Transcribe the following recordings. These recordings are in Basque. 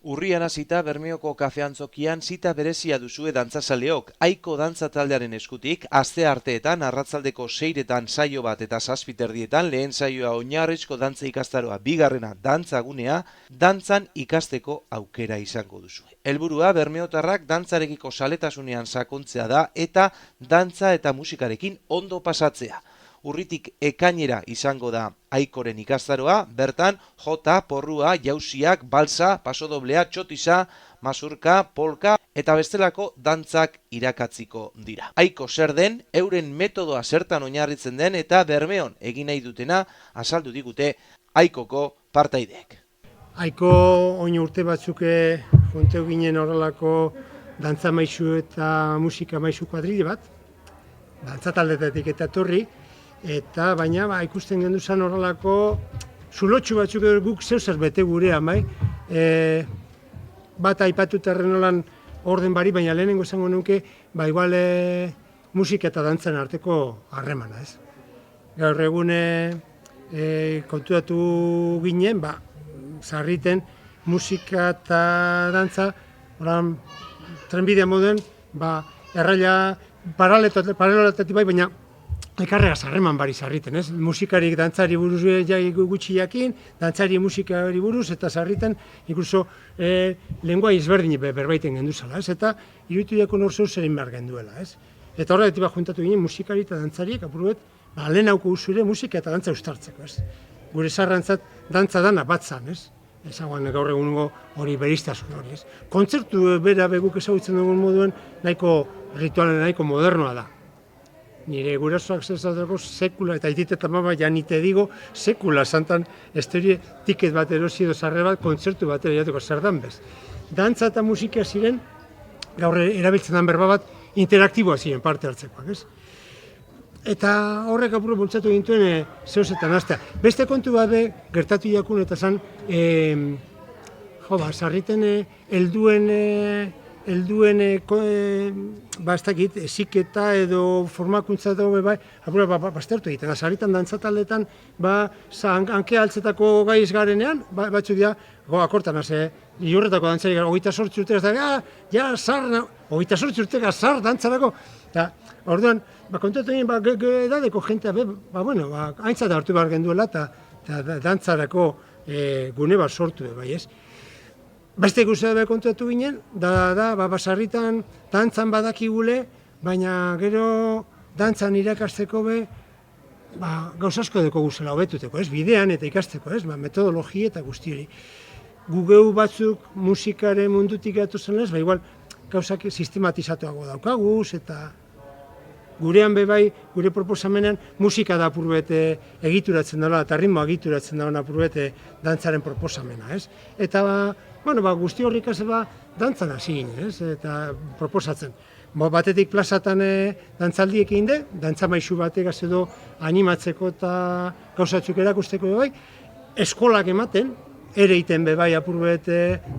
Urrian hasita Bermeoko kafeantzokian zita berezia duzue dantzazaleok. Aiko dantza taldearen eskutik, astearteetan arratsaldeko 6etan saio bat eta 7:30 lehen saioa oinarrizko dantza ikastaroa, bigarrena dantzagunea, dantzan ikasteko aukera izango duzue. Helburua bermeotarrak dantzarekiko saletasunean sakontzea da eta dantza eta musikarekin ondo pasatzea. Urritik ekainera izango da Aikoren ikastaroa, bertan jota, porrua, jausiak, balsa, pasodoblea, txotisa, masurka, polka eta bestelako dantzak irakatziko dira. Aiko zer den, euren metodoa zertan oinarritzen den eta Bermeon egin nahi dutena azaldu digute Aikoko partaideek. Aiko oin urte batzuk jonteu ginen horrelako dantza maisu eta musika maisu kuadrile bat, dantza taldeetatik eta etorri, eta baina ikusten genduzan horrelako zulotxu batzuk guk zeuzer bete gurean, bai? Bat aipatuta renolan orden bari, baina lehenengo esango nuke, igual musika eta dantzan arteko harremana, ez? Gaur egun konturatu ginen, sarriten musika eta dantza, trenbidea moden, erraila paraleletatik bai, baina ekarrega sarreman bari sarriten, ez? Musikarik dantzari buruz gutxi jakin, dantzari musikari buruz, eta sarriten, inkluso lengua izberdin berbaiten genduzala, ez? Eta iruditu jako norzeu zerin behar genduela, ez? Eta horretik juntatu ginen musikari eta dantzariek, apurbet, lehen hauko usure musika eta dantza ustartzeko, ez? Gure sarrantzat dantza dana batzan, ez? Ezaguan gaur egungo hori beriztasun hori, ez? Kontzertu bera beguk ezagutzen dugun moduen nahiko ritualen nahiko modernoa da. Nire gurasoak zezatako sekula, eta itit eta mama janite digo, sekula santan esterie tiket bat erosi edo sarre bat, kontzertu bat jateko zer dan bez. Dantza eta musika ziren, gaur erabiltzen den berba bat, interaktiboa ziren parte hartzekoak, ez? Eta horrek apuro bultzatu gintuen zeuzetan hastea. Beste kontu bat gertatu jakun eta zan, sarriten helduen ez dakit, esiketa edo formakuntza edo baztertu egiten. Sarritan dantzataldetan, hanke altzetako gaiz garenean, batzuk dira, akortan, iurretako dantzari gara, 28 urte, ja, zar, 28 urtega zar dantzarako. Orduan, kontatu egin, edadeko jentea, haintzat hartu behar genduela eta dantzarako gune bat sortu, bai ez. Beste guztia kontatu ginen, sarritan dantzan badakigule, baina gero dantzan irakasteko gauz asko deko guzela hobetuteko, ez, bidean eta ikasteko, ez, metodologia eta guzti hori. Gugeu batzuk musikaren mundutik gatozen ez, igual gauzak sistematizatuago daukaguz, eta gurean gure proposamenean musika da apurbet egituratzen dela, eta ritmoa egituratzen dela apurbet dantzaren proposamena, ez. Eta guzti horrik dantzan hasi ginen, ez, eta proposatzen. Batetik plazatan dantzaldiek egin de, dantza maisu batek edo animatzeko eta gauzatzuk erakusteko eskolak ematen, ere iten apurbet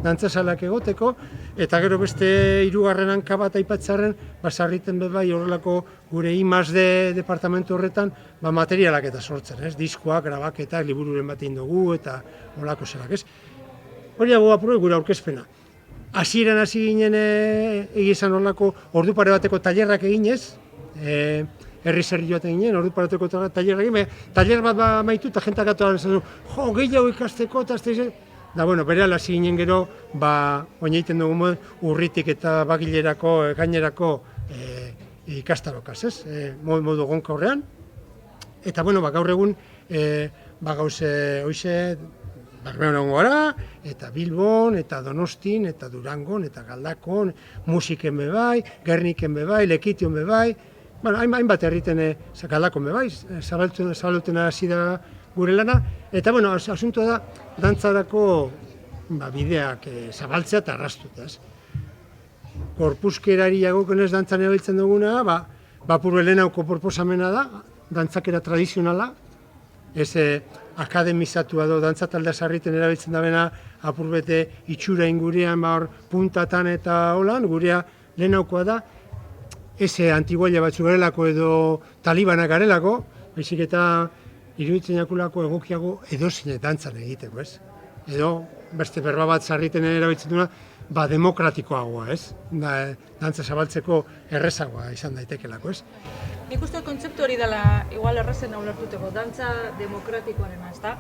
dantzazalak egoteko, eta gero beste hirugarren hanka bat aipatzarren, sarriten horrelako gure I+D departamentu horretan, materialak eta sortzen, ez, diskoak, grabaketak, libururen bat egin dugu, eta horrelako zerak, ez. Hori dago apurbet gure aurkezpena. Hasieran hasi ginen egizan horrelako ordu pare bateko tailerrak eginez, herri-zerri joaten ginen, ordu pare bateko tailerrak egin, tailer bat maitu eta jentak gatoan esan du, gehiago ikasteko, eta berehala hasi ginen gero, oinaiten dugu urritik eta bagilerako, gainerako ikastarokaz, ez? Modu gonka horrean. Eta gaur egun, gauze, hoxe, Bermeon egon gara, eta Bilbon, eta Donostin, eta Durangon, eta Galdakon, musiken bebai, Gerniken bebai, Lekition bebai, hainbat herriten Galdakon bebai, zabaluten hasi da gure lana, eta asuntoa da, dantzarako bideak zabaltzea eta arrastuta. Korpuskerari jagokonez dantzan erabiltzen duguna, apurbe lehenauko proposamena da, dantzakera tradizionala, ez akademizatua do, dantzataldea sarriten erabiltzen dabena apurbete itxura ingurean puntatan eta holan, gurea lehenaukoa da, ez antiguaila batzu garelako edo talibanak garelako, baizik eta iruditzen jakulako egokiago edozine dantzan egiteko, ez? Edo beste berba bat sarriten erabiltzen duna, demokratikoagoa, ez? Dantza zabaltzeko errezagoa izan daitekelako, ez? Nik uste kontzeptu hori dela, igual errazen ulertuteko, dantza demokratikoarena, ezta?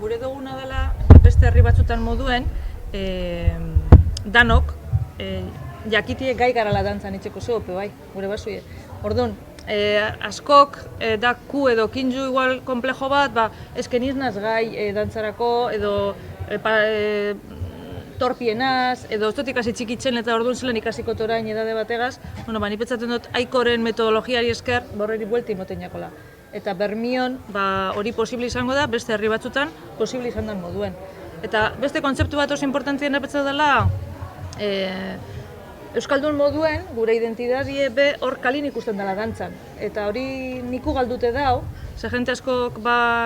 Gure duguna dela, beste herri batzutan moduen, danok, jakitie gai garala dantzan itxeko zeope, bai, gure basuie. Orduan, askok da ku edo kinju igual komplejo bat, esken iznaz gai dantzarako, edo torpienaz, edo ez dut ikasi txikitzen eta orduan zelen ikasiko torain edade bategaz, ni pentsatzen dut aikoren metodologiari esker horreri buelti moten jakola. Eta Bermion hori posible izango da, beste herri batzutan posible izan den moduen. Eta beste kontzeptu bat oso importantzien pentsatu dela, Euskaldun moduen, gure identidadie hor kalin ikusten dela dantzan. Eta hori niku galdute dau, ze jente askok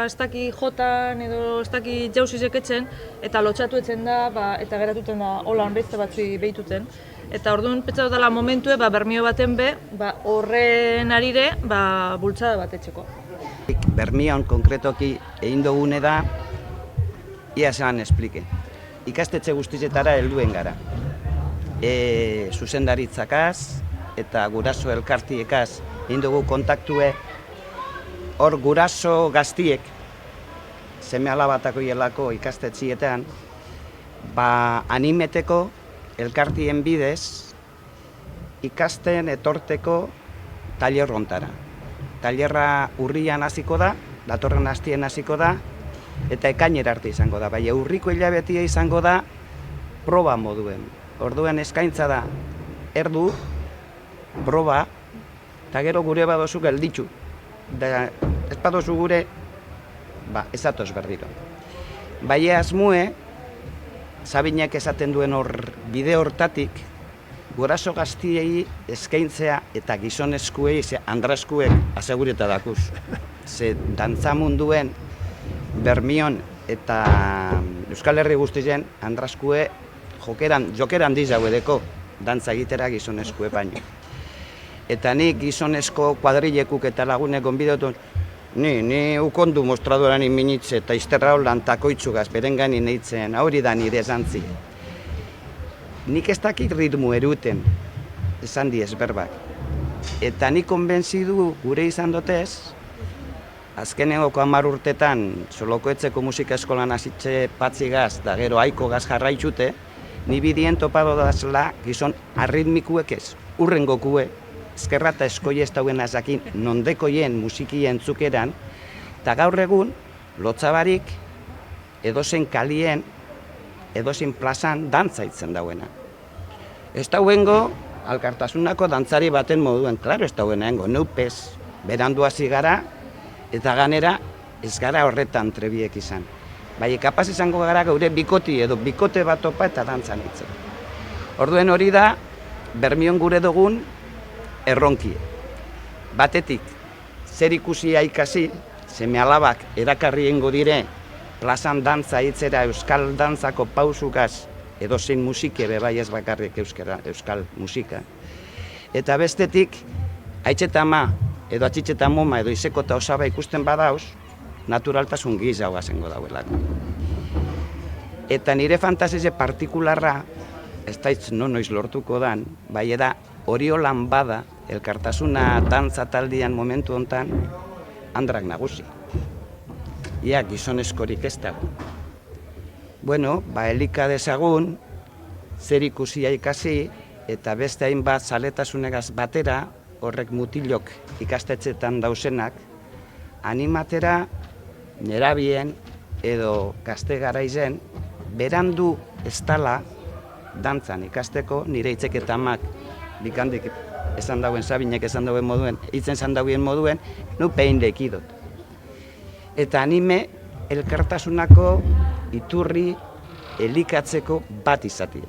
ez daki jotan edo ez daki jauzizek etzen, eta lotxatu etzen da, eta geratuten da hola honreizte batzui behituten. Eta orduan pentsatu dela momentue, Bermio baten horren arire, bultzada bat etxeko. Bermion konkretoki egin dugune da, ia zelan esplike. Ikastetxe guztizetara helduen gara. Zuzendaritzakaz eta guraso elkartiekaz egin dugu kontaktue, hor guraso gaztiek, seme alabatako hielako ikastetxietan, animeteko elkartien bidez ikasten etorteko tailer hontara. Tailerra urrian hasiko da, datorren hastien hasiko da, eta ekainera arte izango da. Baina urriko hilabetia izango da proba moduen. Orduan eskaintza da erdu, proba, eta gero gure badozu gelditzu. Ez badozu gure, ez atoz berdiro. Baina asmue, Sabinek esaten duen bide hortatik, guraso gaztiei eskaintzea eta gizonezkuei, andrazkuek asegureta dakuz. Ze dantza munduen Bermion eta Euskal Herri guztien andrazkue jokeran dizauedeko dantza egitera gizonezkue baino. Eta nik gizonezko kuadrilekuk eta lagunek gonbidatu, ni ukondu mostradoran minitze eta izterra holan takoitzugaz berengani neitzen, hori da nire zantzi. Nik ez dakit ritmu eruten, esan diez berbak. Eta nik konbentzidu gure izan dotez, azkenengoko 10 urtetan Solokoetzeko musika eskolan hasitze patzigaz da gero aiko gaz jarraitzute, ni bidien topado dazela gizon arritmikuek ez, urrengokue, ezkerra eta eskoie ez dauen azakin nondekoien musikien zukeran, eta gaur egun, lotzabarik, edozen kalien, edozen plazan dantza itzen dauena. Ez dauengo, alkartasunako dantzari baten moduen, klaro ez dauenengo, neupez, berandu hasi gara, eta ganera ez gara horretan trebiek izan. Bai, kapaz izango gara gaure bikoti edo bikote bat topa eta dantzan itzen. Orduen hori da, Bermion gure dugun, erronkie. Batetik, zer ikusia ikasi, seme alabak erakarri egingo dire, plazan dantza hitzera euskal dantzako pausukaz, edozein musike bebai ez bakarrik euskal musika. Eta bestetik, haitxetama, edo atxitxetamoma, edo izeko eta osaba ikusten badauz, naturaltasun gizau gazengo dauelako. Eta nire fantasize partikularra, ez daiz noiz lortuko dan, bai eda Oriolan bada, elkartasuna dantza taldian momentu hontan, andrak nagusi. Ia, gizonezkorik ez dago. Bueno, elika dezagun, zer ikusia ikasi, eta beste hainbat zaletasunegaz batera, horrek mutilok ikastetxetan dausenak, animatera, nerabien, edo gazte garaizen, berandu ez dala, dantzan ikasteko, nire itzeketamak, bikandik esan dauen, Sabinek esan dauen moduen, hitzen esan dauen moduen, nu pein dekidot. Eta anime elkartasunako iturri elikatzeko bat izatie.